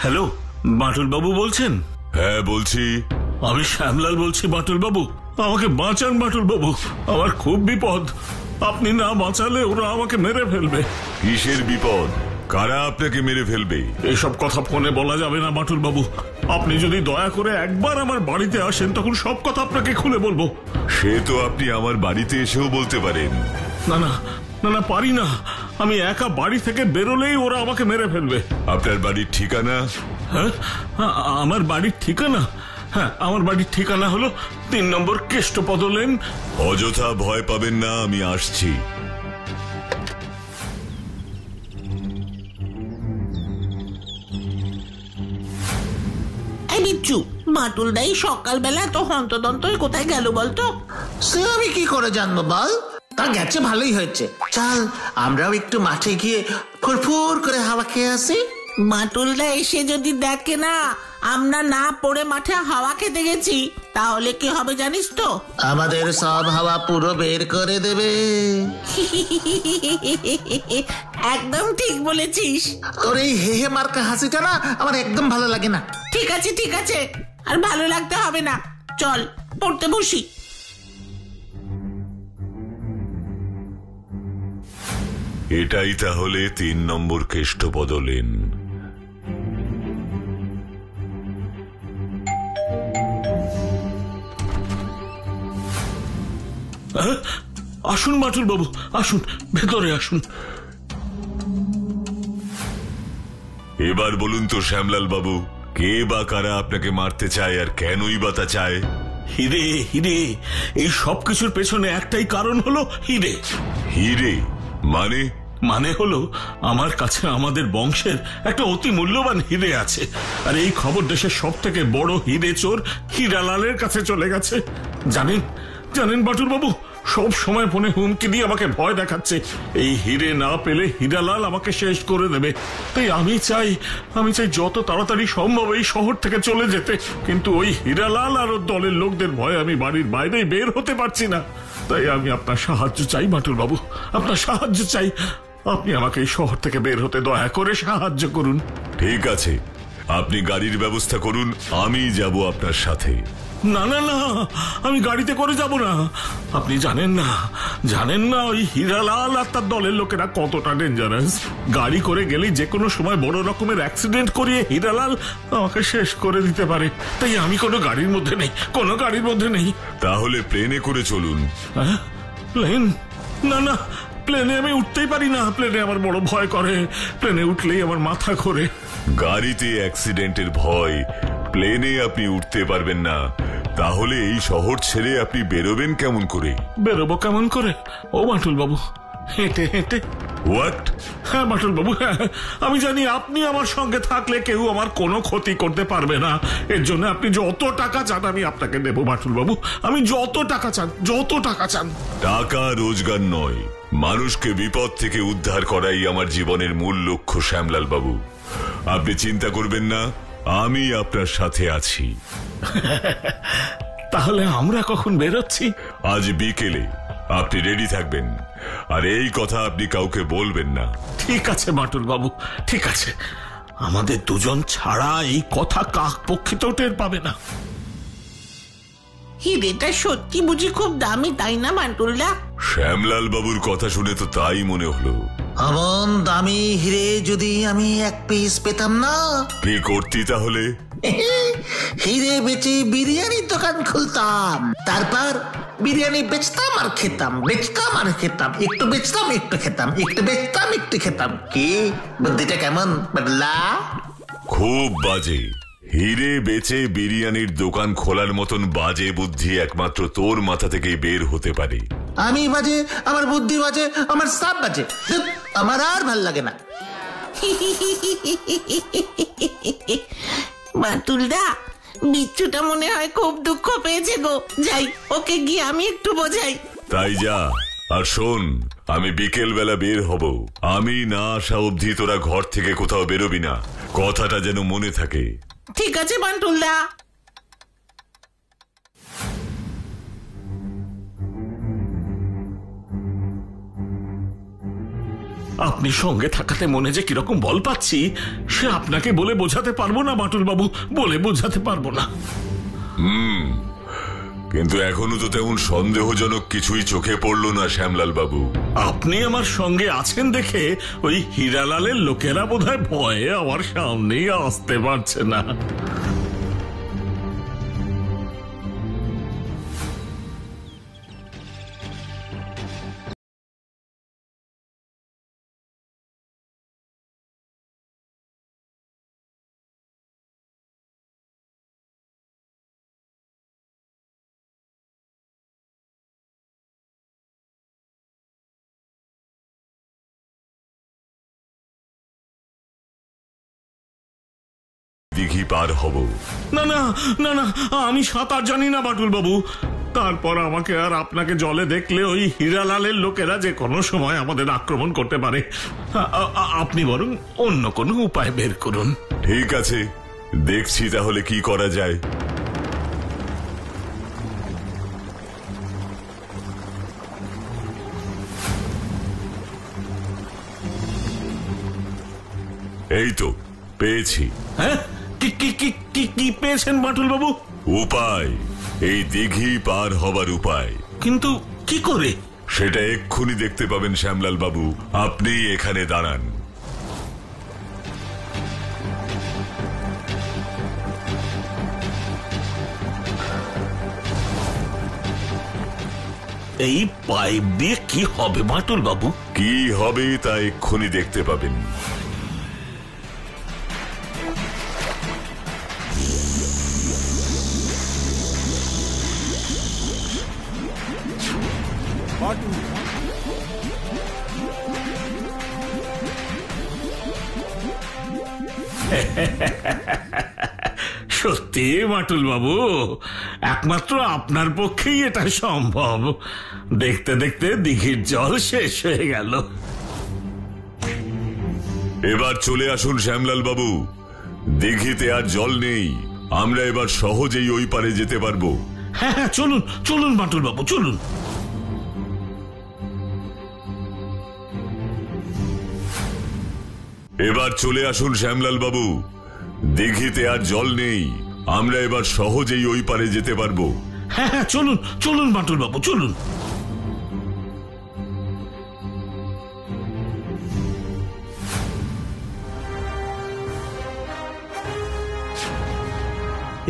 Hello, Batul বাবু বলছেন? হ্যাঁ বলছি। আমি শ্যামলাল বলছি বাটুল বাবু, আমাকে বাঁচান বাটুল বাবু, আমার খুব বিপদ। আপনি না বাঁচালে ওরা আমাকে মেরে ফেলবে। কিসের বিপদ? কারা আপনাকে মেরে ফেলবে? এসব কথা ফোনে বলা যাবে না বাটুল বাবু। আপনি যদি দয়া করে একবার আমার বাড়িতে আসেন তখন সব কথা আপনাকে খুলে বলবো। সে তো আপনি আমার বাড়িতে এসেও বলতে পারেন। না না না না, পারি না। আমি একা বাড়ি থেকে বেরোলেই ওরা আমাকে মেরে ফেলবে। আপনার বাড়ির ঠিকানা? হ্যাঁ, আমার বাড়ির ঠিকানা? হ্যাঁ, আমার বাড়ির ঠিকানা হলো 3 নম্বর কেষ্টপদ লেন। অযথা ভয় পাবেন না, আমি আসছি। বিচ্ছু, বাটুল দাই সকালবেলা তো হন্তদন্ত কোথায় গেল বলতো? সে আমি কি করে জানবো বল? তা গেছে ভালোই হয়েছে। চল আমরাও একটু মাঠে গিয়ে ফুরফুর করে হাওয়া খেয়ে আসি। বাটুলদা এসে যদি দেখে না আমরা না পড়ে মাঠে হাওয়া খেতে গেছি, তাহলে কি হবে জানিস তো? আমাদের সব হাওয়া পুরো বের করে দেবে। একদম ঠিক বলেছিস। তোর এই হে হে মার্কা হাসিটা না আমার একদম ভালো লাগে না। ঠিক আছে ঠিক আছে, আর ভালো লাগতে হবে না, চল পড়তে বসি। এটাই তাহলে 3 নম্বর কেষ্টপদ লেন। আসুন বাটুল বাবু, আসুন, ভেতরে আসুন। এবার বলুন তো শ্যামলাল বাবু, কে বা কারা আপনাকে মারতে চায় আর কেনই বা তা চায়? হিরে হিরে, এই সব কিছুর পেছনে একটাই কারণ হলো হিরে। হিরে মানে? মানে হলো আমার কাছে আমাদের বংশের একটা অতি মূল্যবান হিরে আছে, আর এই খবর দেশের সব থেকে বড় হিরে চোর হীরালালের কাছে চলে গেছে। জানেন জানেন বাটুল বাবু, সব সময় ফোনে হুমকি দিয়ে আমাকে ভয় দেখাচ্ছে। এই হিরে না পেলে হীরালাল আমাকে শেষ করে দেবে। তাই আমি চাই যত তাড়াতাড়ি সম্ভব এই শহর থেকে চলে যেতে, কিন্তু ওই হীরালাল আর ওর দলের লোকদের ভয়ে আমি বাড়ির বাইরে বের হতে পারছি না। তাই আমি আপনার সাহায্য চাই বাটুল বাবু, আপনার সাহায্য চাই। আপনি আমাকে এই শহর থেকে বের হতে দয়া করে সাহায্য করুন। ঠিক আছে, আপনি গাড়ির ব্যবস্থা করুন, আমি যাব আপনার সাথে। না না না, আমি গাড়িতে করে যাব না। আপনি জানেন না ওই হীরালাল আর তার দলের লোকেরা কতটা ডেঞ্জারাস। গাড়ি করে গেলেই যে কোনো সময় বড় রকমের অ্যাক্সিডেন্ট করিয়ে হীরালাল আমাকে শেষ করে দিতে পারে। তাই আমি কোনো গাড়ির মধ্যে নেই। তাহলে প্লেনে করে চলুন। প্লেন? না না, প্লেনে আমি উঠতেই পারি না। প্লেনে আমার বড় ভয় করে। প্লেনে উঠলেই আমার মাথা ঘোরে। গাড়িতে অ্যাক্সিডেন্টের ভয়, প্লেনে আপনি উঠতে পারবেন না, তাহলে এই শহর ছেড়ে আপনি বেরোবেন কেমন করে? বেরোবো কেমন করে ও বাটুল বাবু? হেঁটে হেঁটে। হোয়াট? হ্যাঁ বাটুল বাবু, হ্যাঁ, আমি জানি আপনি আমার সঙ্গে থাকলে কেউ আমার কোনো ক্ষতি করতে পারবে না। এর জন্য আপনি যত টাকা চান আমি আপনাকে দেবো বাটুল বাবু। আমি যত টাকা চান। টাকা রোজগার নয়, মানুষকে বিপদ থেকে উদ্ধার করাই আমার জীবনের মূল লক্ষ্য শ্যামলাল বাবু। আপনি চিন্তা করবেন না, আমি আপনার সাথে আছি। তাহলে আমরা কখন বেরোচ্ছি? আজ বিকেলে। আপনি রেডি থাকবেন, আর এই কথা আপনি কাউকে বলবেন না। ঠিক আছে বাটুল বাবু, ঠিক আছে। আমাদের দুজন ছাড়া এই কথা কাক পক্ষিতেও টের পাবে না। হিরেটা সত্যি বুঝি খুব দামি, তাই না বাটুলদা? শ্যামলাল বাবুর কথা শুনে তো তাই মনে হলো। এমন দামি হিরে যদি আমি এক পিস পেতাম না, কি করতি তাহলে? হিরে বেচে বিরিয়ানির দোকান খুলতাম, তারপর বিরিয়ানি বেচতাম আর খেতাম, একটু বেচতাম একটু খেতাম, একটু বেচতাম একটু খেতাম। কি বুদ্ধিটা কেমন বদলা? খুব বাজে। হিরে বেচে বিরিয়ানির দোকান খোলার মতন বাজে বুদ্ধি একমাত্র তোর মাথা থেকেই বের হতে পারে। আমি বাজে, আমার বুদ্ধি বাজে, আমার সব বাজে। আমার আর ভাল লাগে না। বাটুলদা, বিচ্ছুটা মনে হয় খুব দুঃখ পেয়েছে গো। যাই, ওকে গিয়ে আমি একটু বোঝাই। তাই যা। আর শোন, আমি বিকেল বেলা বের হব, আমি না আসা অবধি তোরা ঘর থেকে কোথাও বেরোবি না, কথাটা যেন মনে থাকে। ঠিক আছে বাটুলদা। আপনি সঙ্গে থাকাতে মনে যে কিরকম বল পাচ্ছি সে আপনাকে বলে বোঝাতে পারবো না বাটুল বাবু, বলে বোঝাতে পারবো না। কিন্তু এখনো তো তেমন সন্দেহজনক কিছুই চোখে পড়লো না শ্যামলাল বাবু। আপনি আমার সঙ্গে আছেন দেখে ওই হীরালালের লোকেরা বোধহয় ভয়ে আমার সামনেই আসতে পারছে না। দিঘি পার হব। না না না না, আমি সাঁতার জানি না বাটুল বাবু। তারপর আমাকে আর আপনাকে জলে দেখলে ওই হীরালালের লোকেরা যে কোনো সময় আমাদের আক্রমণ করতে পারে। আপনি বরং অন্য কোনো উপায় বের করুন। ঠিক আছে, দেখছি তাহলে কি করা যায়। এই তো পেয়েছি। হ্যাঁ, কি কি কি কি কি পেয়েছেন বাটুল বাবু? উপায়, এই দিঘি পার হবার উপায়। কিন্তু কি করে? সেটা এক্ষুনি দেখতে পাবেন শ্যামলাল বাবু। আপনি এখানে দাঁড়ান। এই পাইপ দিয়ে কি হবে বাটুল বাবু? কি হবে তা এক্ষুনি দেখতে পাবেন। সত্যি বাটুল বাবু, একমাত্র আপনার পক্ষেই এটা সম্ভব। দেখতে দেখতে দিঘির জল শেষ হয়ে গেল। এবার চলে আসুন শ্যামলাল বাবু। দিঘিতে আর জল নেই, আমরা এবার সহজেই ওই পারে যেতে পারবো। হ্যাঁ হ্যাঁ, চলুন চলুন বাটুল বাবু, চলুন। এবার চলে আসুন শ্যামলাল বাবু। দিঘিতে আর জল নেই, আমরা এবার সহজেই ওই পারে যেতে পারবো। হ্যাঁ হ্যাঁ, চলুন চলুন বাটুল বাবু, চলুন।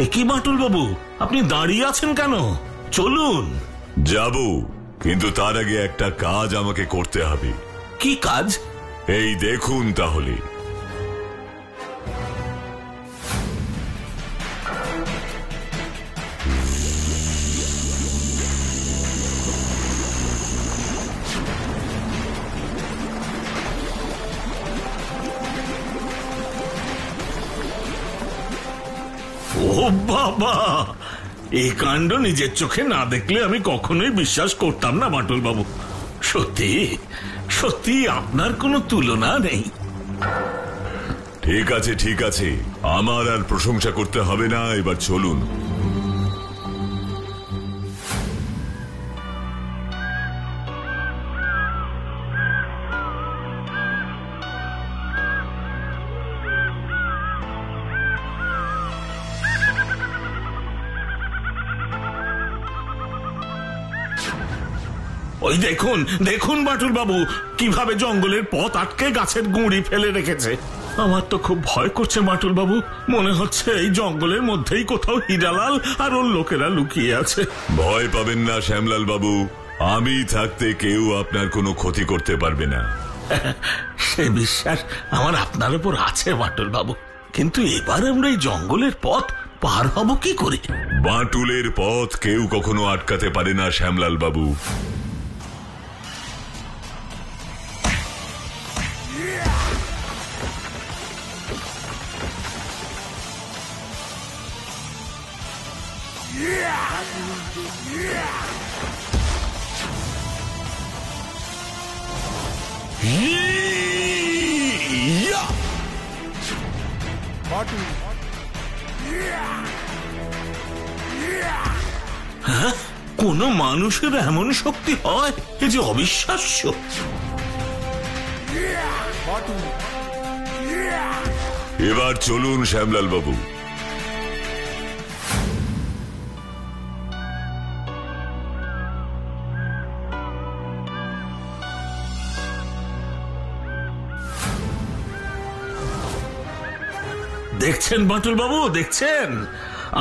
একই বাটুল বাবু, আপনি দাঁড়িয়ে আছেন কেন? চলুন। যাব, কিন্তু তার আগে একটা কাজ আমাকে করতে হবে। কি কাজ? এই দেখুন তাহলে। ও বাবা, এই কাণ্ড নিজের চোখে না দেখলে আমি কখনোই বিশ্বাস করতাম না বাটুল বাবু। সত্যি সত্যি আপনার কোনো তুলনা নেই। ঠিক আছে ঠিক আছে, আমার আর প্রশংসা করতে হবে না। এবার চলুন। ওই দেখুন দেখুন বাটুল বাবু, কিভাবে জঙ্গলের পথ আটকে গাছের গুঁড়ি ফেলে রেখেছে। আমার তো খুব ভয় করছে বাটুল বাবু। মনে হচ্ছে এই জঙ্গলের মধ্যেই কোথাও হীরালাল আর ওর লোকেরা লুকিয়ে আছে। ভয় পাবেন না শ্যামলাল বাবু, আমি থাকতে কেউ আপনার কোনো ক্ষতি করতে পারবে না। সে বিশ্বাস আমার আপনার উপর আছে বাটুল বাবু, কিন্তু এবার আমরা এই জঙ্গলের পথ পার হব কি করে? বাঁটুলের পথ কেউ কখনো আটকাতে পারে না শ্যামলাল বাবু। হ্যাঁ, কোন মানুষের এমন শক্তি হয়? এ যে অবিশ্বাস্য। এবার চলুন শ্যামলাল বাবু। দেখছেন বাটুল বাবু, দেখছেন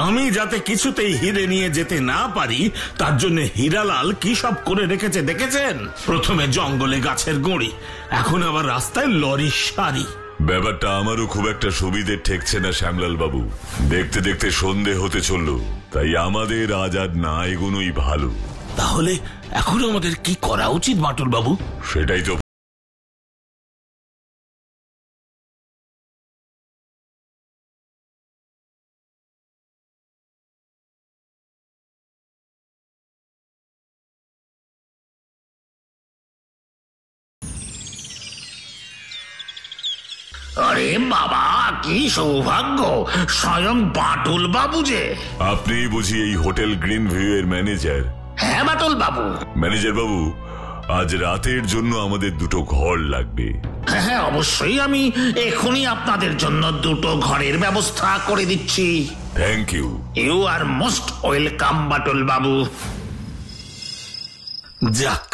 আমি যাতে কিছুতেই হিরে নিয়ে যেতে না পারি তার জন্য হীরালাল কি সব করে রেখেছে দেখেছেন? প্রথমে জঙ্গলে গাছের গুঁড়ি, এখন আবার রাস্তায় লরির সারি। ব্যাপারটা আমারও খুব একটা সুবিধে ঠেকছে না শ্যামলাল বাবু। দেখতে দেখতে সন্ধে হতে চলল, তাই আমাদের আজ আর না এগোনোই ভালো। তাহলে এখন আমাদের কি করা উচিত বাটুল বাবু? সেটাই তো। আরে বাবা, কি সৌভাগ্য! স্বয়ং বাটুল বাবু যে। আপনি বুঝি এই হোটেল গ্রিন ভিউ এর ম্যানেজার? হ্যাঁ বাটুল বাবু। ম্যানেজার বাবু, আজ রাতের জন্য আমাদের দুটো ঘর লাগবে। হ্যাঁ অবশ্যই, আমি এখনই আপনাদের জন্য দুটো ঘরের ব্যবস্থা করে দিচ্ছি। Thank you. You are most welcome Batul babu. যাক,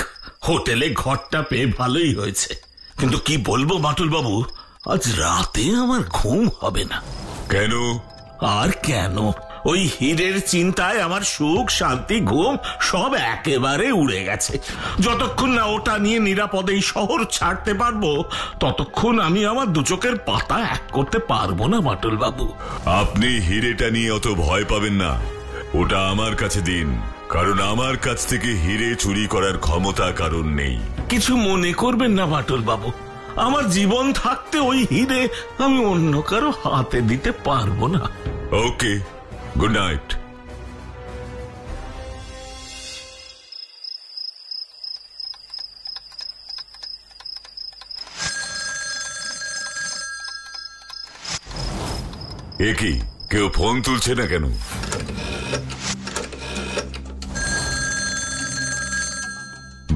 হোটেলে ঘরটা পেয়ে ভালোই হয়েছে, কিন্তু কি বলবো বাটুল বাবু, আজ রাতে আমার ঘুম হবে না। কেন? আর কেন, ওই হীরের চিন্তায় আমার সুখ শান্তি ঘুম সব একেবারে উড়ে গেছে। যতক্ষণ না ওটা নিয়ে নিরাপদে এই শহর ছাড়তে পারবো ততক্ষণ আমি আমার দু চোখের পাতা এক করতে পারবো না বাটুল বাবু। আপনি হিরেটা নিয়ে অত ভয় পাবেন না, ওটা আমার কাছে দিন, কারণ আমার কাছ থেকে হিরে চুরি করার ক্ষমতা কারণ নেই। কিছু মনে করবেন না বাটুল বাবু, আমার জীবন থাকতে ওই হিরে আমি অন্য কারো হাতে দিতে পারবো না। ওকে, গুড নাইট। এ কি, কেউ ফোন তুলছে না কেন?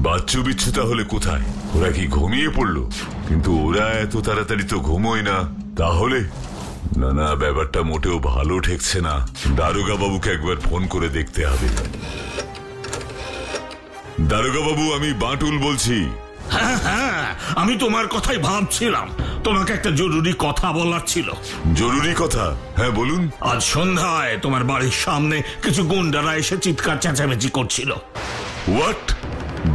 বাচ্চু বিচ্ছু তাহলে কোথায়? ওরা কি ঘুমিয়ে পড়লো? কিন্তু ওরা এত তাড়াতাড়ি তো ঘুমোয় না। তাহলে না না, ব্যাপারটা মোটেও ভালো ঠেকছে না। দারোগা বাবুকে একবার ফোন করে দেখতে হবে। দারোগা বাবু, আমি বাটুল বলছি। হ্যাঁ হ্যাঁ, আমি তোমার কথাই ভাবছিলাম, তোমাকে একটা জরুরি কথা বলার ছিল। জরুরি কথা? হ্যাঁ বলুন। আজ সন্ধ্যায় তোমার বাড়ির সামনে কিছু গুন্ডারা এসে চিৎকার চেঁচামেচি করছিল। হোয়াট?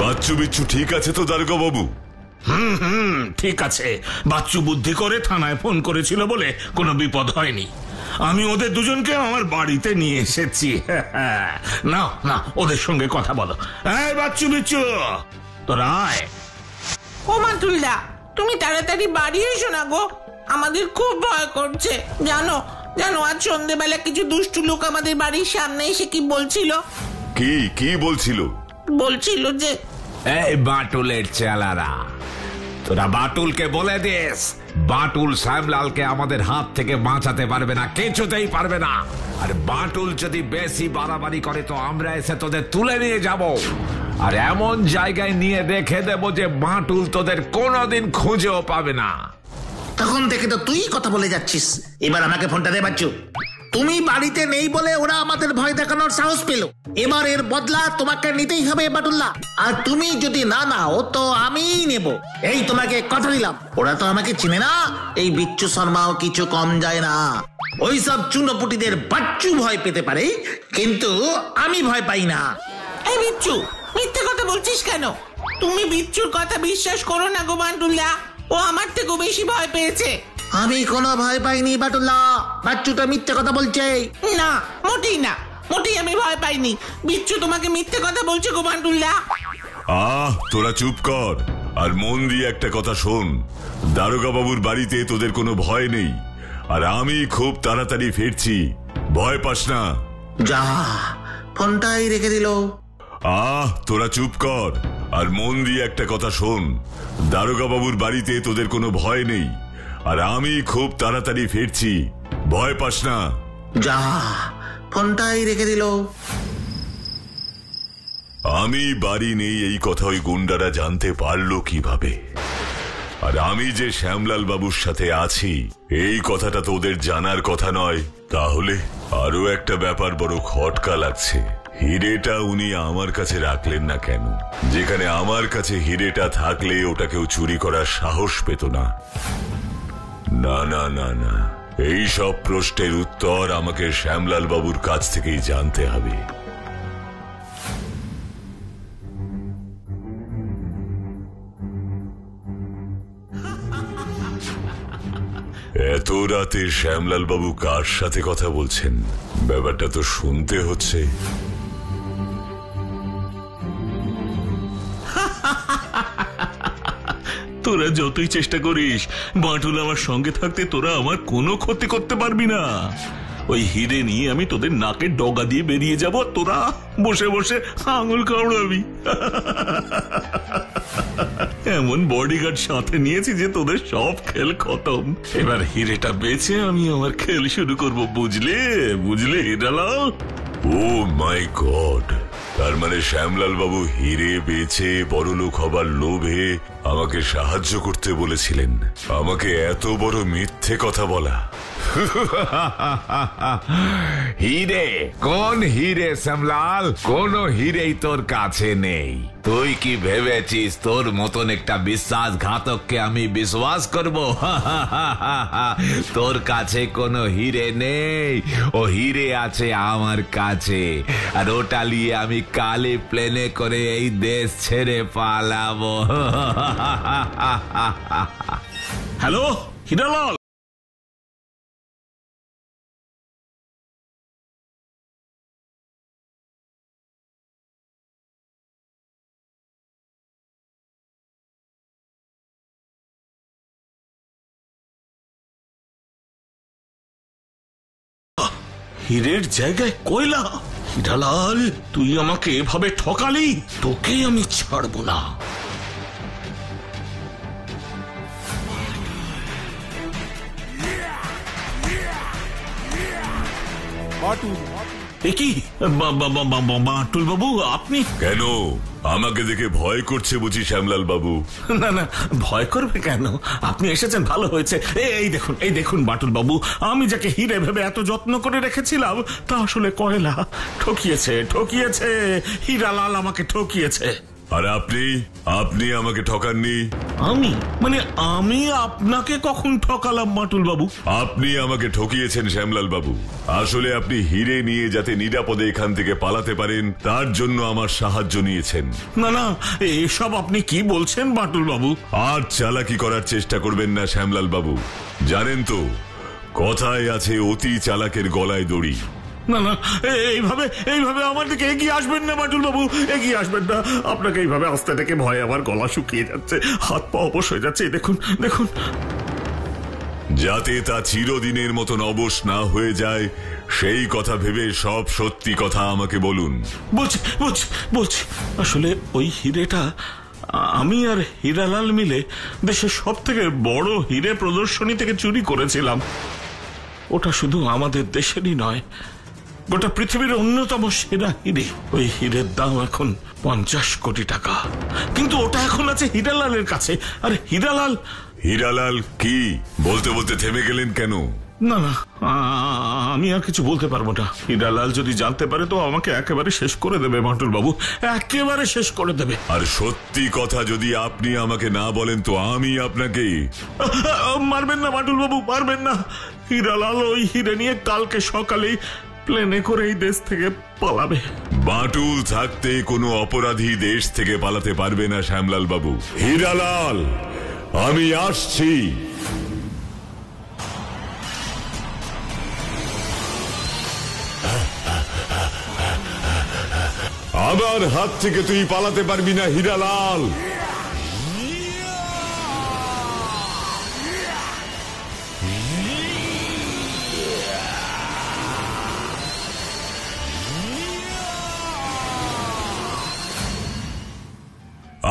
বাচ্চু বিচ্ছু ঠিক আছে তো দারোগা বাবু? ঠিক আছে, বাচ্চু বুদ্ধি করে থানায় ফোন করেছিল বলে কোনো বিপদ হয়নি। আমি ওদের দুজনকে আমার বাড়িতে নিয়ে এসেছি। না না, ওদের সঙ্গে কথা বলো। এই বাচ্চু বিচ্ছু, তোরা আয়। ও মাতুলদা, তুমি তাড়াতাড়ি বাড়ি এসো না গো, আমাদের খুব ভয় করছে। জানো জানো, আজ সন্ধ্যেবেলা কিছু দুষ্টু লোক আমাদের বাড়ির সামনে এসে কি বলছিল? কি বলছিল? বলছিল যে এই বাটুলের চেলারা, তোরা বাটুলকে বলে দিস বাটুল শ্যামলালকে আমাদের হাত থেকে বাঁচাতে পারবে না, কিছুতেই পারবে না। আর বাটুল যদি বেশি বাড়াবাড়ি করে তো আমরা এসে তোদের তুলে নিয়ে যাব, আর এমন জায়গায় নিয়ে রেখে দেব যে বাটুল তোদের কোনোদিন খুঁজেও পাবে না। তখন থেকে তো তুই কথা বলে যাচ্ছিস, এবার আমাকে ফোনটা দে বাচ্চু। তুমি বাড়িতে নেই বলে ওরা আমাদের ভয় দেখানোর সাহস পেল, এবার এর বদলা তোমাকে নিতেই হবে বাটুল্লা। আর তুমি যদি না নাও তো আমিই নেব, এই তোমাকে কথা দিলাম। ওরা তো আমাকে চিনে না, এই বিচ্ছু শর্মাও কিছু কম যায় না। ওই সব চুনোপুটিদের বাচ্চু ভয় পেতে পারে, কিন্তু আমি ভয় পাই না। এই বিচ্ছু, মিথ্যে কথা বলছিস কেন? তুমি বিচ্ছুর কথা বিশ্বাস করো না গো বান্টুল্লা, ও আমার থেকেও বেশি ভয় পেয়েছে। আমি কোনো ভয় পাইনি বাটুল্লা, বাচ্চুটা মিথ্যে কথা বলছে। না, মোটেই না, মোটেই আমি ভয় পাইনি। বিচ্ছু তোমাকে মিথ্যে কথা বলছে গো বান্টুল্লা। তোরা চুপ কর, আর মন দিয়ে একটা কথা শোন। দারোগা বাবুর বাড়িতে তোদের কোনো ভয় নেই, আর আমি খুব তাড়াতাড়ি ফিরছি, ভয় পাস না। যা, ফোনটাই রেখে দিল। তোরা চুপ কর, আর মন দিয়ে একটা কথা শোন। দারোগা বাবুর বাড়িতে তোদের কোনো ভয় নেই, আর আমি খুব তাড়াতাড়ি ফিরছি, ভয় পাস না। যা, ফোনটাই রেখে দিল। আমি বাড়ি নেই এই কথা ওই গুন্ডারা জানতে পারলো কিভাবে? আর আমি যে শ্যামলাল বাবুর সাথে আছি এই কথাটা তো ওদের জানার কথা নয়। তাহলে আরো একটা ব্যাপার বড় খটকা লাগছে, হিরেটা উনি আমার কাছে রাখলেন না কেন? যেখানে আমার কাছে হিরেটা থাকলে ওটা কেউ চুরি করার সাহস পেত না। না না না না, এই সব প্রশ্নের উত্তর আমাকে শ্যামলাল বাবুর কাছ থেকেই জানতে হবে। এত রাতে শ্যামলাল বাবু কার সাথে কথা বলছেন? ব্যাপারটা তো শুনতে হচ্ছে। তোরা যতই চেষ্টা করিস বাঁটুল আমার সঙ্গে থাকতে তোরা আমার কোনো ক্ষতি করতে পারবি না। ওই হিরে নিয়ে আমি তোদের নাকের ডগা দিয়ে বেরিয়ে যাব, তোরা বসে বসে আঙুল কামড়াবি। এমন বডিগার্ড সাথে নিয়েছি যে তোদের সব খেল খতম। এবার হিরেটা বেচে আমি আমার খেল শুরু করব, বুঝলে বুঝলে হিরালাল? ও মাই গড, তার মানে শ্যামলাল বাবু হিরে বেচে বড়লোক হবার লোভে আমাকে সাহায্য করতে বলেছিলেন। আমাকে এত বড় মিথ্যে কথা বলা। হিরে? কোন হিরে শ্যামলাল? কোন হিরেই তোর কাছে নেই। তুই কি ভেবেছিস তোর মতন একটা বিশ্বাসঘাতককে আমি বিশ্বাস করব? তোর কাছে কোনো হিরে নেই, ও হিরে আছে আমার কাছে, আর ওটা নিয়ে আমি কালে প্লেনে করে এই দেশ ছেড়ে পালাবো। হ্যালো হিরালাল, হিরের জায়গায় কয়লা? হিরালাল, তুই আমাকে এভাবে ঠকালি, তোকে আমি ছাড়বো না। কি বাঁটুল বাবু, আপনি? কেন আমাকে দেখে ভয় করছে বুঝি শ্যামলাল বাবু? না না, ভয় করবে কেন? আপনি এসেছেন ভালো হয়েছে। এই দেখুন বাঁটুল বাবু, আমি যাকে হিরে ভেবে এত যত্ন করে রেখেছিলাম তা আসলে কয়লা। ঠকিয়েছে হিরালাল, আমাকে ঠকিয়েছে। আর আপনি আমাকে ঠকাননি। আমি আপনাকে কখন ঠকালাম বাঁটুল বাবু? আপনি আমাকে ঠকিয়েছেন শ্যামলাল বাবু। আসলে আপনি হিরে নিয়ে যাতে নিরাপদে এখান থেকে পালাতে পারেন তার জন্য আমার সাহায্য নিয়েছেন। না না, এসব আপনি কি বলছেন বাঁটুল বাবু? আর চালাকি করার চেষ্টা করবেন না শ্যামলাল বাবু। জানেন তো কথায় আছে অতি চালাকের গলায় দড়ি। না না, এইভাবে আমার দিকে এগিয়ে আসবেন না বাঁটুল বাবু, এগিয়ে আসবেন না। আপনাকে এইভাবে আস্তে থেকে ভয়ে আমার গলা শুকিয়ে যাচ্ছে, হাত পা অবশ হয়ে যাচ্ছে। দেখুন। যাতে তা চিরদিনের মতন অবশ না হয়ে যায় সেই কথা ভেবে সব সত্যি কথা আমাকে বলুন। বলছি আসলে ওই হিরেটা আমি আর হিরালাল মিলে দেশের সব থেকে বড় হিরে প্রদর্শনী থেকে চুরি করেছিলাম। ওটা শুধু আমাদের দেশেরই নয়, গোটা পৃথিবীর অন্যতম সেরা হিরে। ওই হিরের দাম এখন 50 কোটি টাকা, কিন্তু ওটা এখন আছে হিরালালের কাছে। আর হিরালাল কি বলতে বলতে থেমে গেলেন কেন? না না, আমি আর কিছু বলতে পারবো না। হিরালাল যদি জানতে পারে তো আমাকে একেবারে শেষ করে দেবে বাঁটুল বাবু, একেবারে শেষ করে দেবে। আর সত্যি কথা যদি আপনি আমাকে না বলেন তো আমি আপনাকে মারবেন না বাঁটুল বাবু, মারবেন না। হিরালাল ওই হিরে নিয়ে কালকে সকালেই প্লেনে করে এই দেশ থেকে পালাবে। বাঁটুল থাকতে কোনো অপরাধী দেশ থেকে পালাতে পারবে না শ্যামলাল বাবু। হিরালাল, আমি আসছি। আমার হাত থেকে তুই পালাতে পারবি না হিরালাল।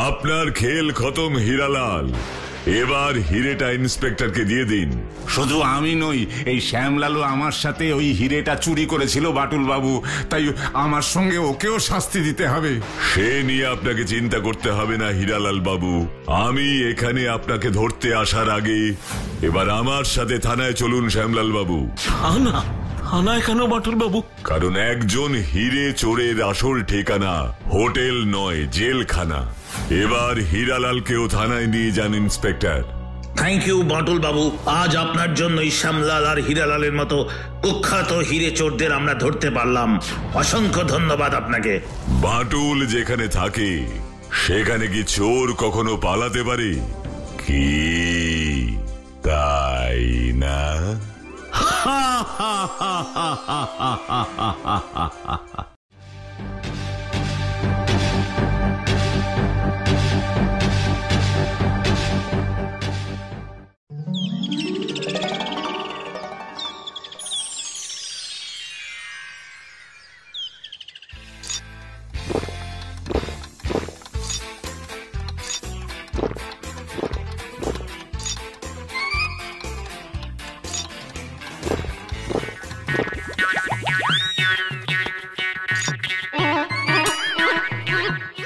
আপনার খেল খতম হিরালাল। এবার হিরেটা ইন্সপেক্টরকে দিয়ে দিন। শুধু আমি নই, এই শ্যামলালও আমার সাথে ওই হিরেটা চুরি করেছিল বাটুল বাবু, তাই আমার সঙ্গে ওকেও শাস্তি দিতে হবে। সে নিয়ে আপনাকে চিন্তা করতে হবে না হীরালাল বাবু, আমি এখানে আপনাকে ধরতে আসার আগে এবার আমার সাথে থানায় চলুন শ্যামলাল বাবু। থানা? থানায় কেন বাটুল বাবু? কারণ একজন হিরে চোরের আসল ঠিকানা হোটেল নয়, জেলখানা। এবার হীরালালকেও থানায় নিয়ে যান ইন্সপেক্টর। থ্যাংক ইউ বাটুল বাবু, আজ আপনার জন্যই শ্যামলাল আর হীরালালের মতো কুখ্যাত হিরে চোরদের আমরা ধরতে পারলাম। অসংখ্য ধন্যবাদ আপনাকে। বাটুল যেখানে থাকে সেখানে কি চোর কখনো পালাতে পারে? কি তাই না?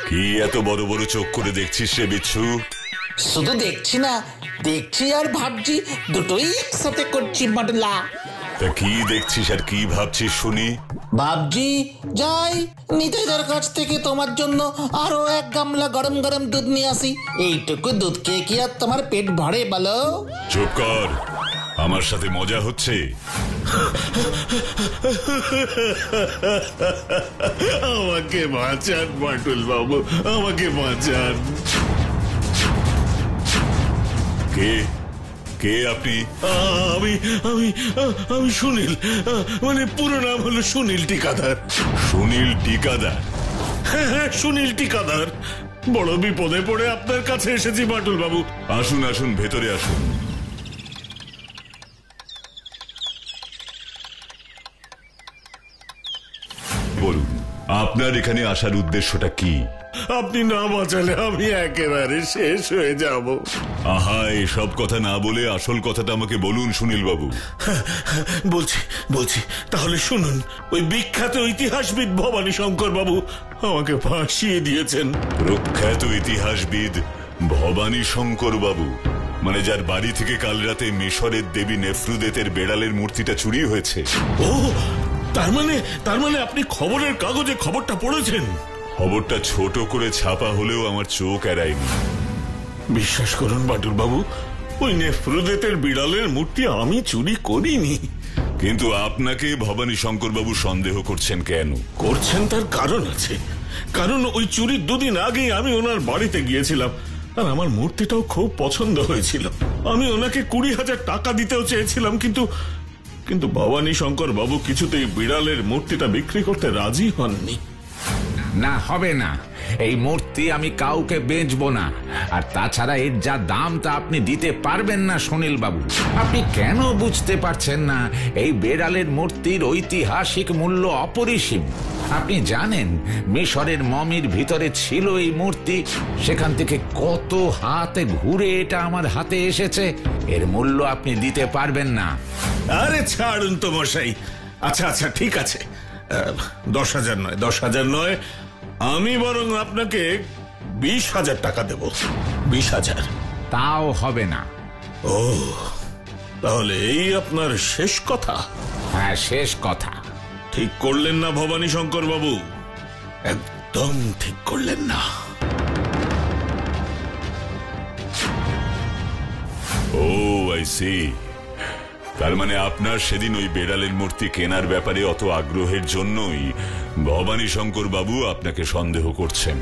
কি এত বড় বড় চোখ করে দেখছিস রে বিচ্ছু? শুধু দেখছি না, দেখছি আর ভাবছি, দুটোই একসাথে করছি বাটুলা। তা কি দেখছিস আর কি ভাবছিস শুনি? ভাবছি যাই নিতাইদার কাছ থেকে তোমার জন্য আরো 1 গামলা গরম গরম দুধ নিয়ে আসি। এইটুকু দুধ খেয়ে কি আর তোমার পেট ভরে বলো? চুপ কর, আমার সাথে মজা হচ্ছে। আমাকে বাঁচান বাটুল বাবু, আমাকে বাঁচান। কে কে আপনি? আমি আমি আমি সুনীল, মানে পুরো নাম হলো সুনীল টিকাদার। সুনীল টিকাদার? হ্যাঁ হ্যাঁ, সুনীল টিকাদার। বড় বিপদে পড়ে আপনার কাছে এসেছি বাটুল বাবু। আসুন আসুন, ভেতরে আসুন। বলুন, আপনার এখানে আসার উদ্দেশ্যটা কি? আপনি না বাঁচালে আমি একেবারে শেষ হয়ে যাব। আহা, এসব কথা না বলে আসল কথাটা আমাকে বলুন সুনীল বাবু। বলছি বলছি, তাহলে শুনুন। ওই বিখ্যাত ইতিহাসবিদ ভবানী শঙ্কর বাবু আমাকে ফাঁসিয়ে দিয়েছেন। প্রখ্যাত ইতিহাসবিদ ভবানী শঙ্কর বাবু? মানে যার বাড়ি থেকে কাল রাতে মিশরের দেবী নেফ্রুদেতের বেড়ালের মূর্তিটা চুরি হয়েছে? ও, তার মানে আপনি খবরের কাগজে খবরটা পড়েছেন? খবরটা ছোট করে ছাপা হলেও আমার চোখ এড়ায়নি। বিশ্বাস করুন বাটুল বাবু, ওই নেফ্রুদেতের বিড়ালের মূর্তি আমি চুরি করিনি। কিন্তু আপনাকে ভবানী শঙ্কর বাবু সন্দেহ করছেন কেন? করছেন তার কারণ আছে। কারণ ওই চুরির 2 দিন আগেই আমি ওনার বাড়িতে গিয়েছিলাম, আর আমার মূর্তিটাও খুব পছন্দ হয়েছিল। আমি ওনাকে 20,000 টাকা দিতেও চেয়েছিলাম, কিন্তু ভবানী শঙ্কর বাবু কিছুতেই বিড়ালের মূর্তিটা বিক্রি করতে রাজি হননি। না, হবে না, এই মূর্তি আমি কাউকে বেচবো না। আর তাছাড়া এর যা দাম তা আপনি দিতে পারবেন না সুনীল বাবু। আপনি কেন বুঝতে পারছেন না? এই বেড়ালের মূর্তির ঐতিহাসিক মূল্য অপরিসীম। আপনি জানেন মিশরের মমির ভিতরে ছিল এই মূর্তি, সেখান থেকে কত হাতে ঘুরে এটা আমার হাতে এসেছে। এর মূল্য আপনি দিতে পারবেন না। আরে ছাড়ুন তো মশাই। আচ্ছা আচ্ছা, ঠিক আছে, 10,000 নয়, 10,000 নয়, আমি বরং আপনাকে 20,000 টাকা দেব। 20,000? তাও হবে না। ও, তাহলে এই আপনার শেষ কথা? হ্যাঁ, শেষ কথা। ঠিক করলেন না ভবানী শঙ্কর বাবু, একদম ঠিক করলেন না। ও, আই সি। তার মানে আপনার সেদিন ওই বেড়ালের মূর্তি কেনার ব্যাপারে অত আগ্রহের জন্যই ভবানী শঙ্কর বাবু আপনাকে সন্দেহ করছেন।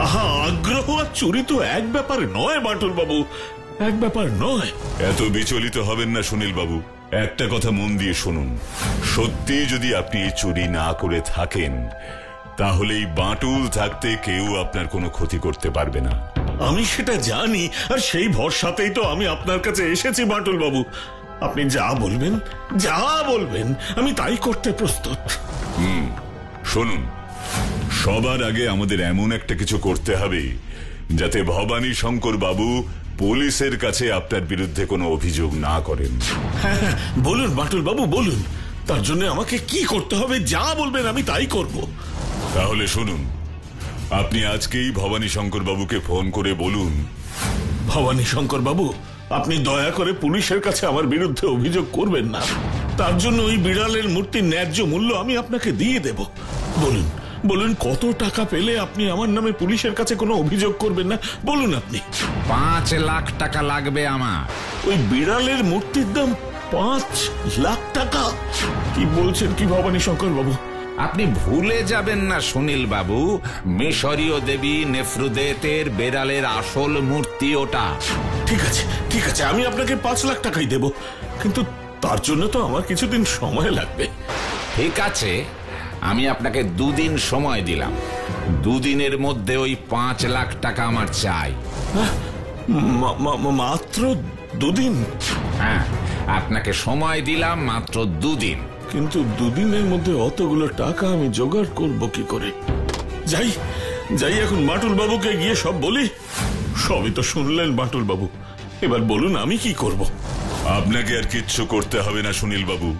আহা, আগ্রহ আর চুরি তো এক ব্যাপার নয় বাটুল বাবু, এক ব্যাপার নয়। এত বিচলিত হবেন না সুনীল বাবু। একটা কথা মন দিয়ে শুনুন, সত্যি যদি আপনি এই চুরি না করে থাকেন, তাহলে এই বাটুল থাকতে কেউ আপনার কোনো ক্ষতি করতে পারবে না। আমি সেটা জানি, আর সেই ভরসাতেই তো আমি আপনার কাছে এসেছি বাটুল বাবু। আপনি যা বলবেন আমি তাই করতে প্রস্তুত। শুনুন, সবার আগে আমাদের এমন একটা কিছু করতে হবে যাতে ভবানী শঙ্কর বাবু পুলিশের কাছে আপনার বিরুদ্ধে কোনো অভিযোগ না করেন। হ্যাঁ হ্যাঁ, বলুন বাটুল বাবু বলুন, তার জন্য আমাকে কি করতে হবে যা বলবেন আমি তাই করব। তাহলে শুনুন, আপনি আজকেই ভবানী শঙ্কর বাবুকে ফোন করে বলুন। ভবানী শঙ্কর বাবু, আপনি দয়া করে পুলিশের কাছে আমার বিরুদ্ধে অভিযোগ করবেন না। তার জন্য ওই বিড়ালের মূর্তির ন্যায্য মূল্য আমি আপনাকে দিয়ে দেব। বলুন বলুন, কত টাকা পেলে আপনি আমার নামে পুলিশের কাছে কোনো অভিযোগ করবেন না? বলুন আপনি। 5 লাখ টাকা লাগবে আমার। ওই বিড়ালের মূর্তির দাম 5 লাখ টাকা? কি বলছেন কি ভবানী শঙ্কর বাবু? আপনি ভুলে যাবেন না সুনীল বাবু, মিশরীয় দেবী নেফ্রুদেতের বেড়ালের আসল মূর্তি ওটা। ঠিক আছে ঠিক আছে, আমি আপনাকে 5 লাখ টাকাই দেব, কিন্তু তার জন্য তো আমার কিছুদিন সময় লাগবে। ঠিক আছে, আমি আপনাকে 2 দিন সময় দিলাম। 2 দিনের মধ্যে ওই 5 লাখ টাকা আমার চাই। মাত্র 2 দিন? হ্যাঁ, আপনাকে সময় দিলাম মাত্র 2 দিন। কিন্তু 2 দিনের মধ্যে অতগুলো টাকা আমি জোগাড় করব কি করে? যাই যাই এখন বাটুল বাবুকে গিয়ে সব বলি। সবই তো শুনলেন বাটুল বাবু, এবার বলুন আমি কি করব? আপনাকে আর কিচ্ছু করতে হবে না সুনীল বাবু,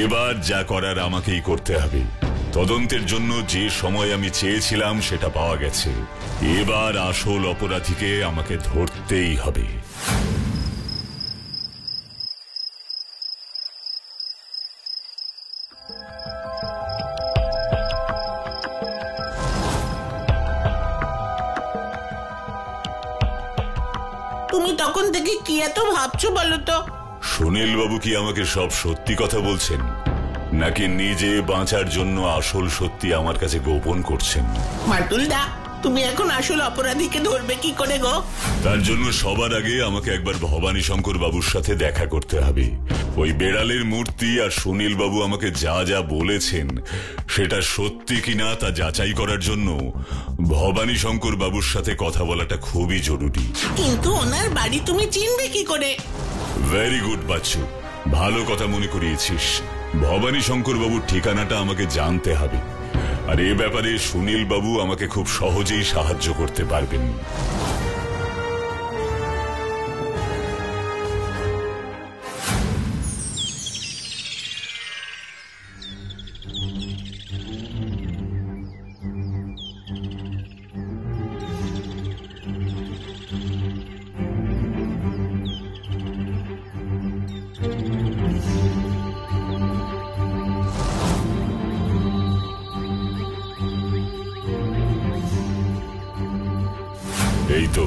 এবার যা করার আমাকেই করতে হবে। তদন্তের জন্য যে সময় আমি চেয়েছিলাম সেটা পাওয়া গেছে। এবার আসল অপরাধীকে আমাকে ধরতেই হবে। তুমি তখন থেকে কি এত ভাবছো বলো তো? সুনীল বাবু কি আমাকে সব সত্যি কথা বলছেন, নাকি নিজে বাঁচার জন্য আসল সত্যি আমার কাছে গোপন করছেন? বাটুল দা, তুমি এখন আসল অপরাধীকে ধরবে কি করে গো? তার জন্য সবার আগে আমাকে একবার ভবানী শঙ্কর বাবুর সাথে দেখা করতে হবে। ওই বেড়ালের মূর্তি আর সুনীল বাবু আমাকে যা যা বলেছেন সেটা সত্যি কিনা তা যাচাই করার জন্য ভবানী শঙ্কর বাবুর সাথে কথা বলাটা খুবই জরুরি। কিন্তু ওনার বাড়ি তুমি চিনবে কি করে? ভেরি গুড বাচ্চু, ভালো কথা মনে করিয়েছিস। ভবানী শঙ্কর বাবুর ঠিকানাটা আমাকে জানতে হবে, আর এ ব্যাপারে সুনীল বাবু আমাকে খুব সহজেই সাহায্য করতে পারবেন। এই তো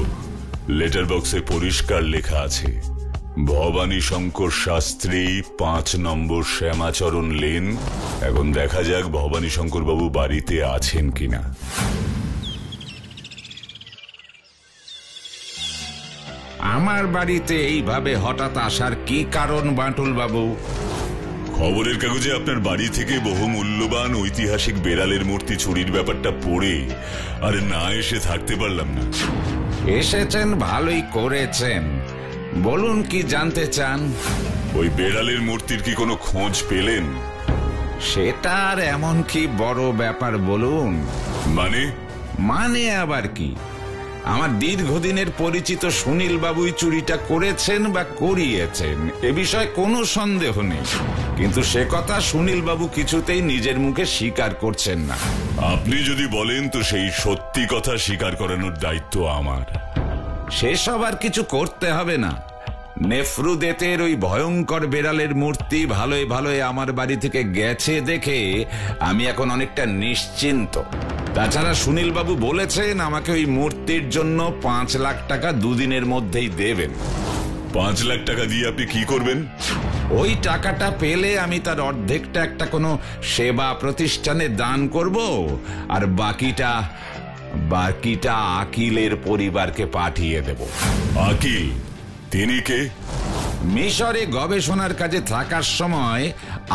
লেটার বক্সে পরিষ্কার লেখা আছে, ভবানী শঙ্কর শাস্ত্রী, 5 নম্বর শ্যামাচরণ লেন। এখন দেখা যাক ভবানী শঙ্কর বাবু বাড়িতে আছেন কিনা। আমার বাড়িতে এইভাবে হঠাৎ আসার কি কারণ বাটুল বাবু? খবরের কাগজে আপনার বাড়ি থেকে বহু মূল্যবান ঐতিহাসিক বেড়ালের মূর্তি চুরির ব্যাপারটা পড়ে আর না এসে থাকতে পারলাম না। এসেছেন, ভালোই করেছেন। বলুন কি জানতে চান? ওই বেড়ালের মূর্তির কি কোনো খোঁজ পেলেন? সেটা আর এমন কি বড় ব্যাপার বলুন? মানে আবার কি? আমার দীর্ঘদিনের পরিচিত সুনীল বাবুই চুরিটা করেছেন বা করিয়েছেন, এ বিষয়ে কোনো সন্দেহ নেই। কিন্তু সে কথা সুনীল বাবু কিছুতেই নিজের মুখে স্বীকার করছেন না। আপনি যদি বলেন তো সেই সত্যি কথা স্বীকার করানোর দায়িত্ব আমার। সেসব আর কিছু করতে হবে না। নেফ্রুদেতের ওই ভয়ঙ্কর বেড়ালের মূর্তি ভালোই ভালোই আমার বাড়ি থেকে গেছে দেখে আমি এখন অনেকটা নিশ্চিন্ত। তাছাড়া সুনীল বাবু বলেছেন আমাকে ওই মূর্তির জন্য 5 লাখ টাকা 2 দিনের মধ্যেই দেবেন। 5 লাখ টাকা দিয়ে আপনি কি করবেন? ওই টাকাটা পেলে আমি তার অর্ধেকটা একটা কোনো সেবা প্রতিষ্ঠানে দান করব, আর বাকিটা আকিলের পরিবারকে পাঠিয়ে দেব। আকিল? তিনি কে? মিশরে গবেষণার কাজে থাকার সময়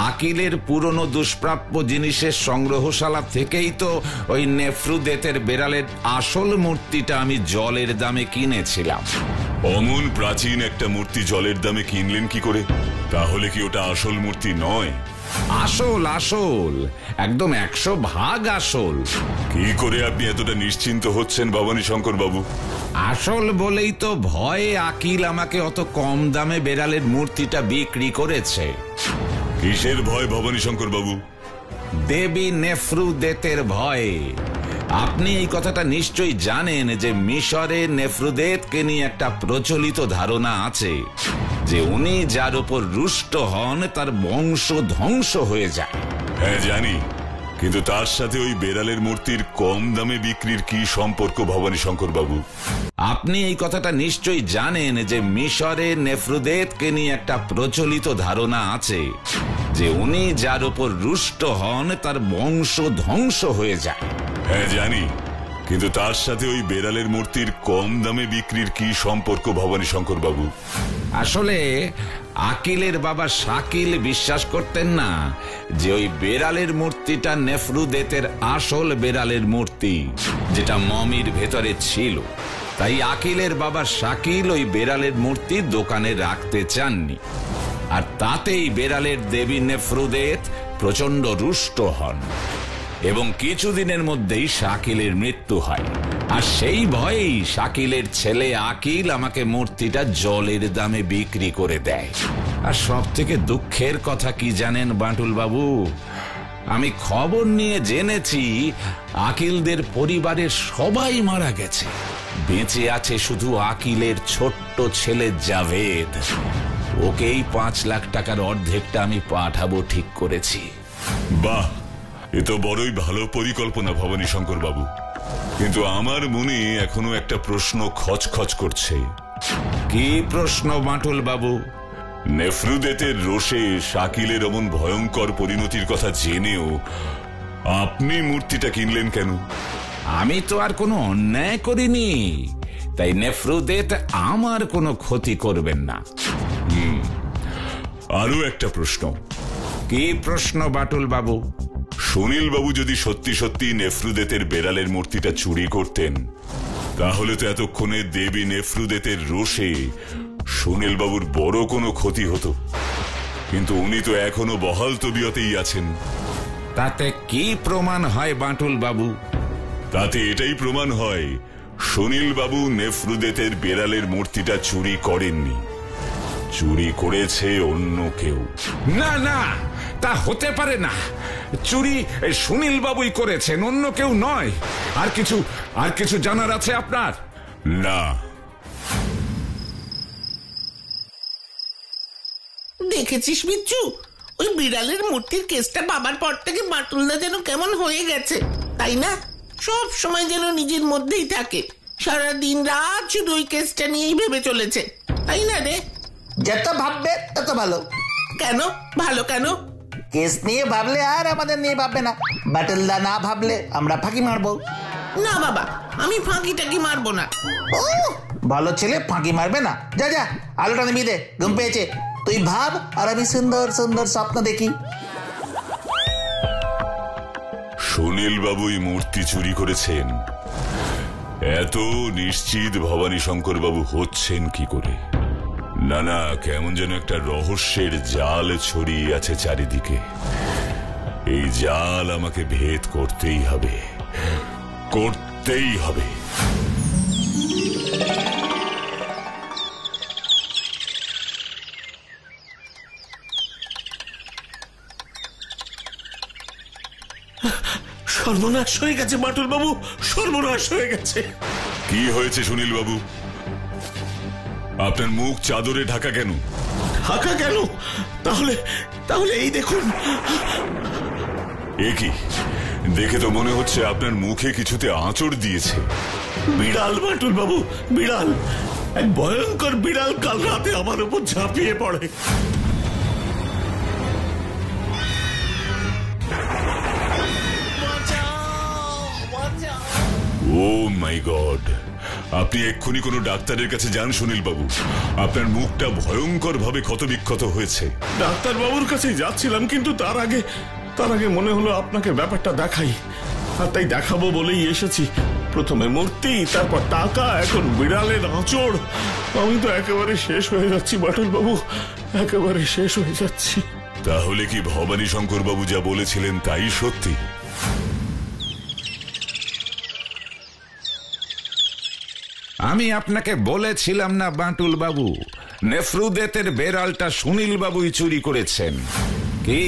আকিলের পুরনো দুষ্প্রাপ্য জিনিসের সংগ্রহশালা থেকেই তো ওই নেফ্রুদেতের বেড়ালের আসল মূর্তিটা আমি জলের দামে কিনেছিলাম। অমন প্রাচীন একটা মূর্তি জলের দামে কিনলেন কি করে? তাহলে কি ওটা আসল মূর্তি নয়? আসল আসল, একদম 100% আসল। কি করে আপনি এতটা নিশ্চিন্ত হচ্ছেন ভবানী শঙ্কর বাবু? আসল বলেই তো ভয়ে আকিল আমাকে অত কম দামে বেড়ালের মূর্তিটা বিক্রি করেছে। কিসের ভয় ভবানী শঙ্কর বাবু? দেবী নেফ্রুদেতের ভয়ে। আপনি এই কথাটা নিশ্চয়ই জানেন যে মিশরে নেফ্রুদেতকে নিয়ে একটা প্রচলিত ধারণা আছে যে উনি যার উপর রুষ্ট হন তার বংশ ধ্বংস হয়ে যায়। হ্যাঁ জানি, কিন্তু তার সাথে ওই বেড়ালের মূর্তির কম দামে বিক্রির কি সম্পর্ক ভবানী শঙ্কর বাবু? আপনি এই কথাটা নিশ্চয়ই জানেন যে মিশরে নেফ্রুদেতকে নিয়ে একটা প্রচলিত ধারণা আছে যে উনি যার উপর রুষ্ট হন তার বংশ ধ্বংস হয়ে যায়। হ্যাঁ জানি, কিন্তু তার সাথে ওই বেড়ালের মূর্তির কম দামে বিক্রির কি সম্পর্ক ভবানী শঙ্কর বাবু? আসলে আকিলের বাবা শাকিল বিশ্বাস করতেন না যে ওই বেড়ালের মূর্তিটা নেফ্রুদেতের আসল বেড়ালের মূর্তি, যেটা মমির ভেতরে ছিল। তাই আকিলের বাবা শাকিল ওই বেড়ালের মূর্তি দোকানে রাখতে চাননি, আর তাতেই বেড়ালের দেবী নেফ্রুদেত প্রচন্ড রুষ্ট হন এবং কিছুদিনের মধ্যেই শাকিলের মৃত্যু হয়। আর সেই ভয়েই শাকিলের ছেলে আকিল আমাকে মূর্তিটা জলের দামে বিক্রি করে দেয়। আর সব থেকে দুঃখের কথা কি জানেন বাঁটুল বাবু? আমি খবর নিয়ে জেনেছি আকিলদের পরিবারের সবাই মারা গেছে, বেঁচে আছে শুধু আকিলের ছোট্ট ছেলে জাভেদ। ওকেই 5 লাখ টাকার অর্ধেকটা আমি পাঠাবো ঠিক করেছি। বাহ, এ তো বড়ই ভালো পরিকল্পনা ভবানী শঙ্কর বাবু, কিন্তু আমার মনে এখনো একটা প্রশ্ন খচখচ করছে। কি প্রশ্ন বাঁটুল বাবু? নেফ্রুদেতের রোষে শাকিলের এমন ভয়ঙ্কর পরিণতির কথা জেনেও আপনি মূর্তিটা কিনলেন কেন? আমি তো আর কোনো অন্যায় করিনি, তাই নেফ্রুদেত আমার কোনো ক্ষতি করবেন না। আরো একটা প্রশ্ন। কি প্রশ্ন বাঁটুল বাবু? সুনীল বাবু যদি সত্যি সত্যি নেফ্রুদেতের বেড়ালের মূর্তিটা চুরি করতেন, তাহলে তো এতক্ষণে দেবী নেফ্রুদেতের রোষে সুনীল বাবুর বড় কোনো ক্ষতি হতো, কিন্তু উনি তো এখনো বহাল তবিয়তেই আছেন। তাতে কি প্রমাণ হয় বাঁটুল বাবু? তাতে এটাই প্রমাণ হয় সুনীল বাবু নেফ্রুদেতের বেড়ালের মূর্তিটা চুরি করেননি, চুরি করেছে অন্য কেউ। না না, তা হতে পারে না। চুরি সুনীল বাবুই করেছেন, অন্য কেউ নয়। আর কিছু জানার আছে আপনার? না। দেখেছিস বিচ্ছু, ওই বিড়ালের মূর্তির কেসটা বাবার পর থেকে বাটুলদা যেন কেমন হয়ে গেছে, তাই না? সব সময় যেন নিজের মধ্যেই থাকে, সারা দিন রাত শুধু ওই কেসটা নিয়েই ভেবে চলেছে, তাই না রে? যত ভাববে তত ভালো। কেন ভালো? কেন? কেস নিয়ে ভাবলে আর আমাদের নিয়ে ভাববে না, বাটুলদা না ভাবলে আমরা ফাঁকি মারবো। না বাবা, আমি ফাঁকিটাকি মারবো না। ও ভালো ছেলে, ফাঁকি মারবে না। যা যা, আলোটা নিবি দে, ঘুম পেয়েছে। তুই ভাব আর আমি সুন্দর সুন্দর স্বপ্ন দেখি। সুনীল বাবুই মূর্তি চুরি করেছেন, এত নিশ্চিত ভবানী শঙ্কর বাবু হচ্ছেন কি করে? না না, কেমন যেন একটা রহস্যের জাল ছড়িয়ে আছে চারিদিকে। এই জাল আমাকে ভেদ করতেই হবে, করতেই হবে। সর্বনাশ হয়ে গেছে বাঁটুল বাবু, সর্বনাশ হয়ে গেছে। কি হয়েছে সুনীল বাবু? আপনার মুখ চাদরে ঢাকা কেন? ঢাকা কেন? তাহলে এই দেখুন। এ কি? দেখে তো মনে হচ্ছে আপনার মুখে কিছুতে আঁচড় দিয়েছে। বিড়াল বাঁটুল বাবু, বিড়াল। এক ভয়ঙ্কর বিড়াল কাল রাতে আমার উপর ঝাঁপিয়ে পড়ে। ও মাই গড, আপনি এক্ষুনি কোনো ডাক্তারের কাছে যান সুনীল বাবু। আপনার মুখটা ভয়ঙ্কর ভাবে ক্ষতবিক্ষত হয়েছে। ডাক্তার বাবুর কাছে যাচ্ছিলাম, কিন্তু তার আগে মনে হলো আপনাকে ব্যাপারটা দেখাই, আর তাই দেখাবো বলেই এসেছি। প্রথমে মূর্তি, তারপর টাকা, এখন বিড়ালের আঁচড়। আমি তো একেবারে শেষ হয়ে যাচ্ছি বাঁটুল বাবু, একেবারে শেষ হয়ে যাচ্ছি। তাহলে কি ভবানী শঙ্কর বাবু যা বলেছিলেন তাই সত্যি? আমি আপনাকে বলেছিলাম না বাঁটুল বাবু, নেফরুদেতের বেড়ালটা সুনীল বাবুই চুরি করেছেন। কি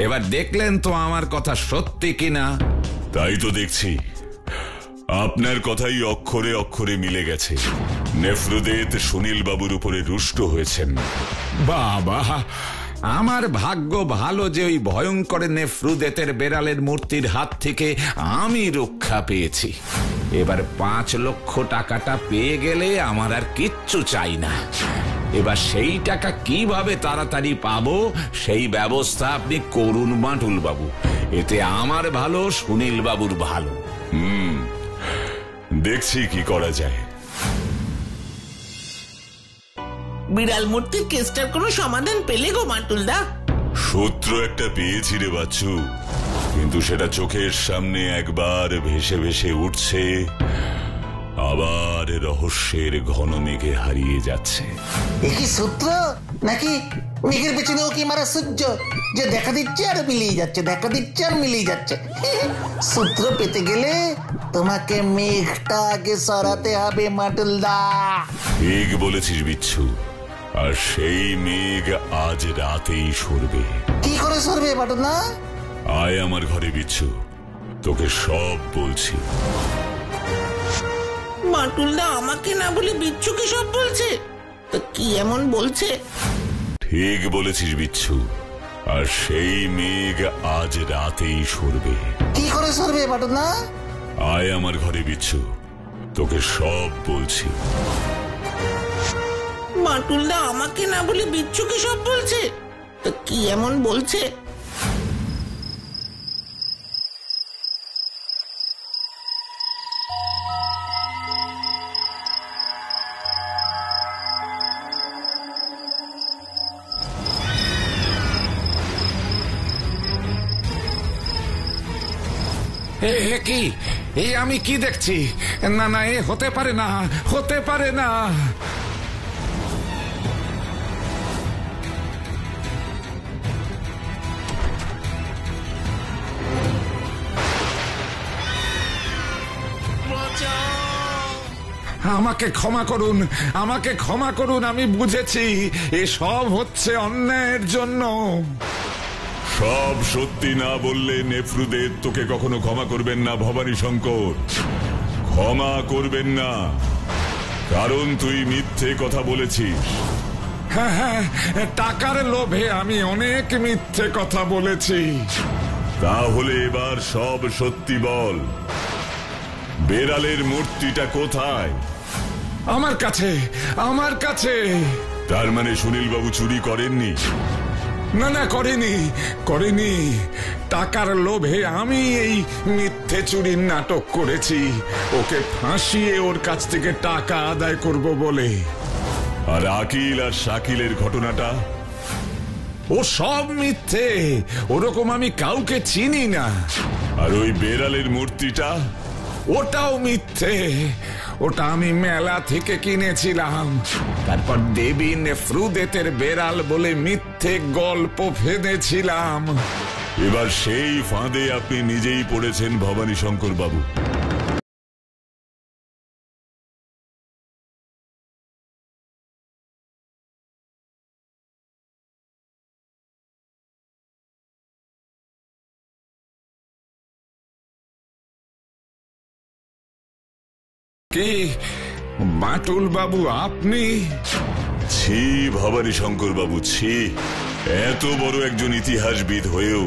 এবার দেখলেন তো আমার কথা সত্যি কিনা? তাই তো দেখছি, আপনার কথাই অক্ষরে অক্ষরে মিলে গেছে। নেফরুদেত সুনীল বাবুর উপরে রুষ্ট হয়েছেন। বাবা, আমার ভাগ্য ভালো যে ওই ভয়ঙ্কর নেফরুদেতের বেড়ালের মূর্তির হাত থেকে আমি রক্ষা পেয়েছি। এবার 5 লক্ষ টাকাটা পেয়ে গেলে আমার আর কিচ্ছু চাই না। এবার সেই টাকা কিভাবে তাড়াতাড়ি পাবো সেই ব্যবস্থা আপনি করুন বাঁটুল বাবু। এতে আমার ভালো, সুনীল বাবুর ভালো। দেখছি কি করা যায়। বিড়াল মূর্তির কেসটার কোনো সমাধান পেলে গো বাঁটুলদা? সূত্র একটা পেয়েছি রে বাচ্চু, কিন্তু সেটা চোখের সামনে একবার ভেসে ভেসে উঠছে, আবার রহস্যের ঘন মেঘে হারিয়ে যাচ্ছে। কি সূত্র নাকি মেঘের পেছনেও কি মারা সূর্য, যে দেখা দিচ্ছে আর মিলিয়ে যাচ্ছে, দেখা দিচ্ছে আর মিলিয়ে যাচ্ছে? সূত্র পেতে গেলে তোমাকে মেঘটা আগে সরাতে হবে বাঁটুলদা। ঠিক বলেছিস বিচ্ছু, আর সেই মেঘ আজ রাতেই সরবে। কি করে সরবে বাঁটুলদা? আয় আমার ঘরে বিচ্ছু, তোকে সব বলছি। বাঁটুলদা আমাকে না বলে বিচ্ছুকে সব বলছে? তো কি এমন বলছে? ঠিক বলেছিস বিচ্ছু, আর সেই মেঘ আজ রাতেই সরবে। কি করে সরবে বাঁটুলদা? আয় আমার ঘরে বিচ্ছু, তোকে সব বলছি। বাঁটুলদা আমাকে না বলে বিচ্ছুকে সব বলছে? তো কি এমন বলছে? কি এই আমি কি দেখছি? না না, এ হতে পারে না, হতে পারে না। আমাকে ক্ষমা করুন, আমাকে ক্ষমা করুন। আমি বুঝেছি এসব হচ্ছে অন্যায়ের জন্য। সব সত্যি না বললে নেফরুদেত তোকে কখনো ক্ষমা করবেন না ভবানী শঙ্কর, ক্ষমা করবেন না, কারণ তুই মিথ্যে কথা বলেছিস। হ্যাঁ হ্যাঁ, টাকার লোভে আমি অনেক মিথ্যে কথা বলেছি। তাহলে এবার সব সত্যি বল, বেড়ালের মূর্তিটা কোথায়? আমার কাছে, আমার কাছে। তার মানে সুনীল বাবু চুরি করেননি? না না, করেনি, করেনি। টাকার লোভে আমি এই মিথ্যে চুরির নাটক করেছি, ওকে ফাঁসিয়ে ওর কাছ থেকে টাকা আদায় করব বলে। আর আকিল আর শাকিলের ঘটনাটা? ও সব মিথ্যে, ওরকম আমি কাউকে চিনি না। আর ওই বেড়ালের মূর্তিটা? ওটাও মিথ্যে, ওটা আমি মেলা থেকে কিনেছিলাম। তারপর দেবী নেফরুদেতের বেড়াল বলে মিথ্যে গল্প ফেঁদেছিলাম। এবার সেই ফাঁদে আপনি নিজেই পড়েছেন ভবানী শঙ্কর বাবু। কি বাঁটুল বাবু আপনি? ছি ভবানী শঙ্কর বাবু, ছি। এত বড় একজন ইতিহাসবিদ হয়েও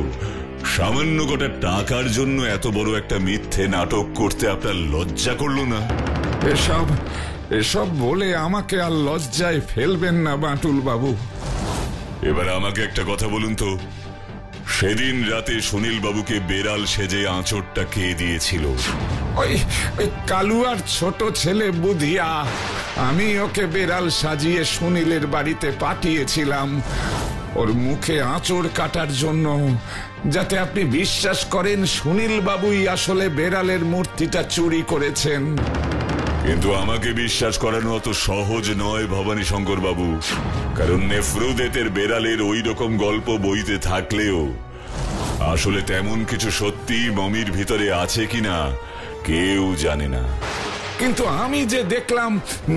সামান্য কটা টাকার জন্য এত বড় একটা মিথ্যে নাটক করতে আপনার লজ্জা করলো না? এসব এসব বলে আমাকে আর লজ্জায় ফেলবেন না বাঁটুল বাবু। এবার আমাকে একটা কথা বলুন তো, সেদিন রাতে সুনীল বাবুকে বেড়াল সেজে আঁচড়টা কে দিয়েছিল? ওই কালুয়ার ছোট ছেলে বুধিয়া। আমি ওকে বেড়াল সাজিয়ে সুনীলের বাড়িতে পাঠিয়েছিলাম ওর মুখে আঁচড় কাটার জন্য, যাতে আপনি বিশ্বাস করেন সুনীল বাবুই আসলে বেড়ালের মূর্তিটা চুরি করেছেন। কিন্তু আমাকে বিশ্বাস করানো অত সহজ নয় ভবানী শঙ্কর বাবু, কারণ নেফ্রুদেতের বেড়ালের ওই রকম গল্প বইতে থাকলেও আসলে তেমন কিছু সত্যি মমির ভিতরে আছে কিনা কেউ জানে না। কিন্তু আমি যে দেখলাম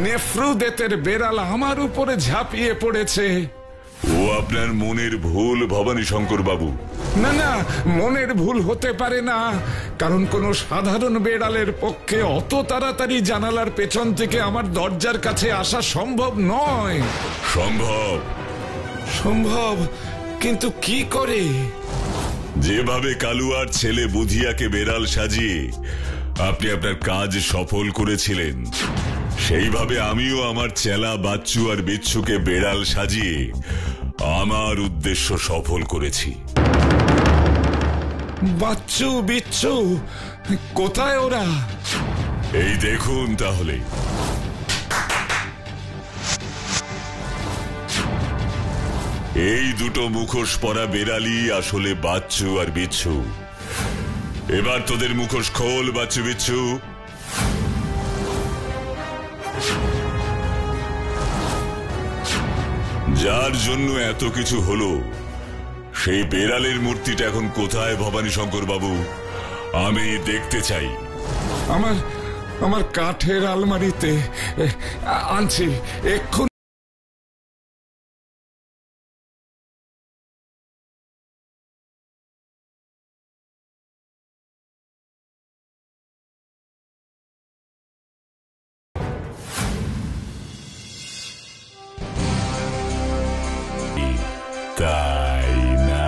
নেফ্রুদেতের বেড়াল আমার উপরে ঝাঁপিয়ে পড়েছে। ও আপনার মনের ভুল ভবানী শঙ্কর বাবু। না না, মনের ভুল হতে পারে না, কারণ কোন সাধারণ বেড়ালের পক্ষে অত তাড়াতাড়ি জানালার পেছন থেকে আমার দরজার কাছে আসা সম্ভব নয়। সম্ভব? সম্ভব, কিন্তু কি করে? যেভাবে কালুয়ার ছেলে বুধিয়াকে বেড়াল সাজিয়ে আপনি আপনার কাজ সফল করেছিলেন, সেইভাবে আমিও আমার চেলা বাচ্চু আর বিচ্ছুকে বেড়াল সাজিয়ে আমার উদ্দেশ্য সফল করেছি। বাচ্চু বিচ্ছু কোথায় ওরা? এই দেখুন তাহলে। এই দুটো মুখোশ পরা বেড়ালি আসলে বাচ্চু আর বিচ্ছু। এবার তোদের মুখোশ খোল বাচ্চু বিচ্ছু। যার জন্য এত কিছু হলো সেই বেড়ালের মূর্তিটা এখন কোথায় ভবানী শঙ্কর বাবু? আমি দেখতে চাই। আমার কাঠের আলমারিতে আনছি এক্ষুনি। তাই না?